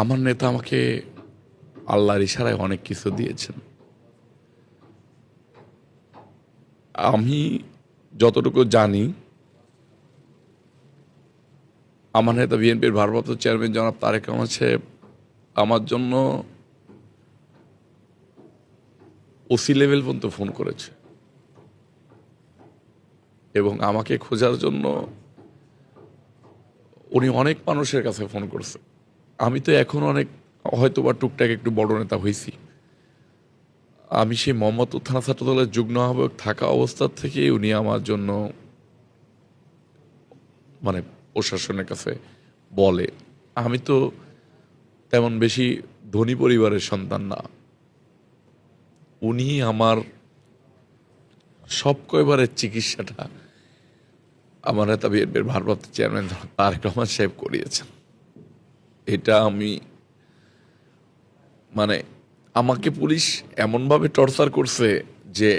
আমার নেতা আমাকে আল্লাহর ইশারায় অনেক কিছু দিয়েছেন। আমি যতটুকু জানি, আমার নেতা বিএনপির ভারপ্রাপ্ত চেয়ারম্যান জনাব তারেক রহমান সাহেব আমার জন্য ওসি লেভেল পর্যন্ত ফোন করেছে এবং আমাকে খোঁজার জন্য উনি অনেক মানুষের কাছে ফোন করছে। আমি তো এখন অনেক হয়তো বা টুকটাক একটু বড় নেতা হয়েছি। আমি সেই মোহাম্মদপুর থানা ছাত্র দলের যুগ্ম আহ্বায়ক থাকা অবস্থা থেকে উনি আমার জন্য মানে প্রশাসনের কাছে বলে। আমি তো তেমন বেশি ধনী পরিবারের সন্তান না। উনি আমার সব কয়বারের চিকিৎসাটা আমার নেতা বিএনপির ভারপ্রাপ্ত চেয়ারম্যান তারেক রহমান সাহেব করিয়েছেন। এটা আমি মানে আমাকে পুলিশ এমনভাবে টর্চার করছে যে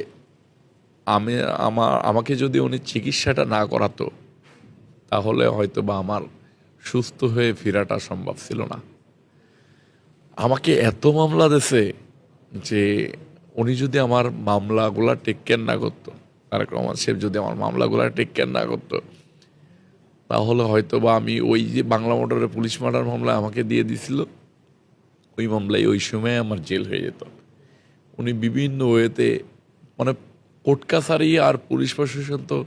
আমাকে যদি উনি চিকিৎসাটা না করাতো তাহলে হয়তো বা আমার সুস্থ হয়ে ফেরাটা সম্ভব ছিল না। আমাকে এত মামলা দিয়েছে যে উনি যদি আমার মামলাগুলা টেক কেয়ার না করতো, তারেক রহমান সাহেব যদি আমার মামলাগুলা টেক কেয়ার না করতো তাহলে হয়তো বা আমি ওই যে বাংলা মোটরের পুলিশ মার্ডার মামলা আমাকে দিয়ে দিছিল, ওই মামলায় ওই সময় আমার জেল হয়ে যেত। উনি বিভিন্ন ওয়েতে মানে কোর্ট কাছারি আর পুলিশ প্রশাসন তো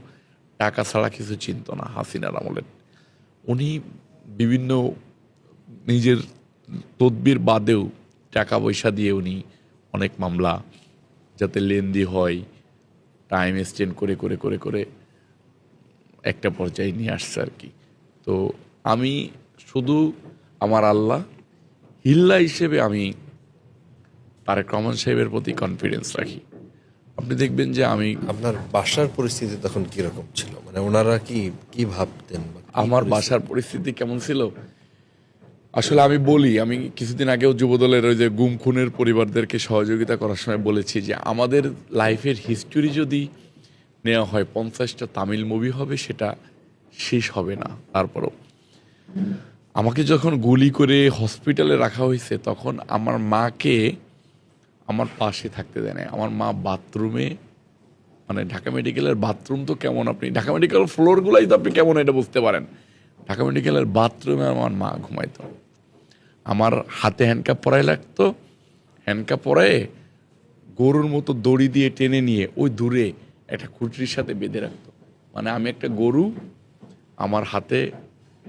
টাকা ছাড়া কিছু চিনত না হাসিনার আমলে। উনি বিভিন্ন নিজের তদবির বাদেও টাকা পয়সা দিয়ে উনি অনেক মামলা যাতে লেন্দি হয় টাইম এক্সটেন্ড করে করে করে করে একটা পর্যায়ে নিয়ে আসছে আর কি। তো আমি শুধু আমার আল্লাহ হিল্লা হিসেবে আমি তারেক রহমান সাহেবের প্রতি কনফিডেন্স রাখি। আপনি দেখবেন যে আমি আপনার বাসার পরিস্থিতি তখন কিরকম ছিল, মানে ওনারা কি ভাবতেন? আমার বাসার পরিস্থিতি কেমন ছিল আসলে আমি বলি, আমি কিছুদিন আগেও যুবদলের ওই যে গুম খুনের পরিবারদেরকে সহযোগিতা করার সময় বলেছি যে আমাদের লাইফের হিস্টোরি যদি নেওয়া হয় 50টা তামিল মুভি হবে, সেটা শেষ হবে না। তারপরও আমাকে যখন গুলি করে হসপিটালে রাখা হয়েছে তখন আমার মাকে আমার পাশে থাকতে দেয় না। আমার মা বাথরুমে, মানে ঢাকা মেডিকেলের বাথরুম তো কেমন, আপনি ঢাকা মেডিকেল ফ্লোরগুলাই তো আপনি কেমন এটা বুঝতে পারেন। ঢাকা মেডিকেলের বাথরুমে আমার মা ঘুমাইতো। আমার হাতে হ্যান্ডকাপ পরাই লাগতো, হ্যান্ডকাপ পরায়ে গরুর মতো দড়ি দিয়ে টেনে নিয়ে ওই দূরে একটা খুঁটির সাথে বেঁধে রাখতো। মানে আমি একটা গরু, আমার হাতে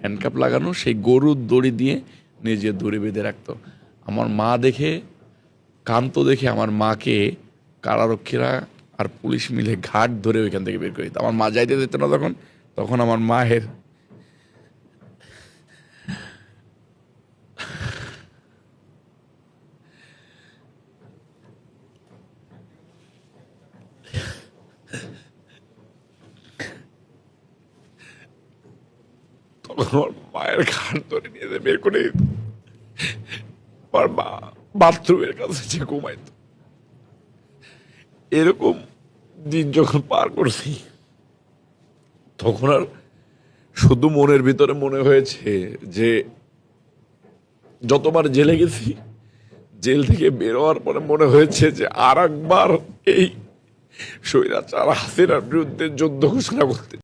হ্যান্ডকাপ লাগানো, সেই গরুর দড়ি দিয়ে নিজে দড়ি বেঁধে রাখতো। আমার মা দেখে কান্ত দেখে আমার মাকে কারারক্ষীরা আর পুলিশ মিলে ঘাট ধরে ওইখান থেকে বের করে দিত। আমার মা যাইতে দিত না তখন। তখন আমার মায়ের আমার মায়ের ঘাট ধরে নিয়ে বের করে দিত। আমার মা বাথরুমের কাছে যে ঘুমাইত। এরকম দিন যখন পার করছি তখন আর শুধু মনের ভিতরে মনে হয়েছে যে যতবার জেলে গেছি, জেল থেকে বের হওয়ার পরে মনে হয়েছে যে আর একবার এই স্বৈরাচার হাসিনার বিরুদ্ধে যুদ্ধ ঘোষণা করতে